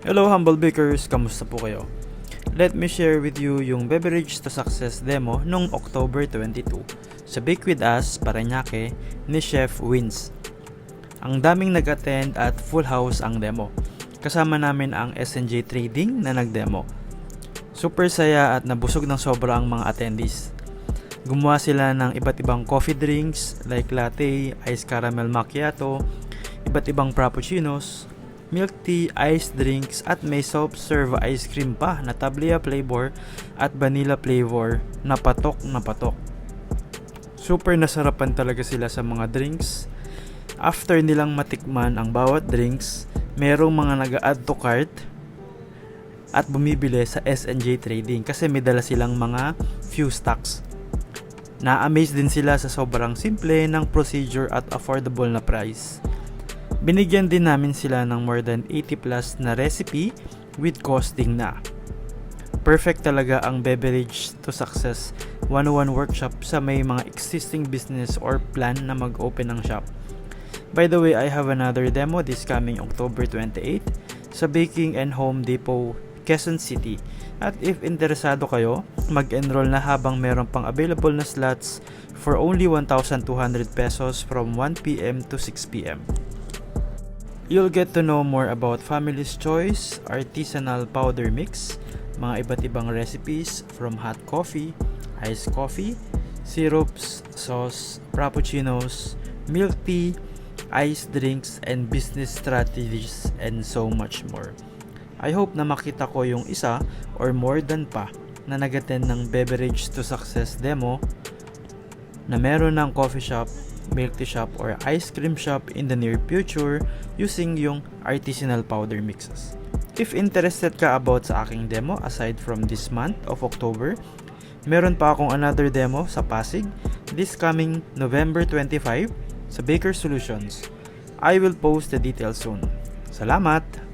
Hello Humble Bakers, kamusta po kayo? Let me share with you yung Beverage to Success demo nung October 22 sa Bake With Us, Parañaque ni Chef Wins. Ang daming nag-attend at full house ang demo. Kasama namin ang SNJ Trading na nag-demo. Super saya at nabusog ng sobra ang mga attendees. Gumawa sila ng iba't ibang coffee drinks like latte, iced caramel macchiato, iba't ibang frappuccinos, milk tea, iced drinks at may soft serve ice cream pa na tablia flavor at vanilla flavor na patok na patok. Super nasarapan talaga sila sa mga drinks. After nilang matikman ang bawat drinks, merong mga nag-add to cart at bumibili sa SNJ Trading kasi may dala silang mga few stocks. Na-amaze din sila sa sobrang simple ng procedure at affordable na price. Binigyan din namin sila ng more than 80 plus na recipe with costing na. Perfect talaga ang Beverage to Success 101 workshop sa may mga existing business or plan na mag-open ng shop. By the way, I have another demo this coming October 28 sa Baking and Home Depot, Quezon City. At if interesado kayo, mag-enroll na habang meron pang available na slots for only 1,200 pesos from 1 p.m. to 6 p.m. You'll get to know more about Family's Choice, artisanal powder mix, mga iba't ibang recipes from hot coffee, iced coffee, syrups, sauce, frappuccinos, milk tea, iced drinks, and business strategies, and so much more. I hope na makita ko yung isa or more than pa na nag-attend ng Beverage to Success demo na meron ng coffee shop, milk tea shop, or ice cream shop in the near future using yung artisanal powder mixes. If interested ka about sa aking demo aside from this month of October, meron pa akong another demo sa Pasig this coming November 25 sa Baker Solutions. I will post the details soon. Salamat!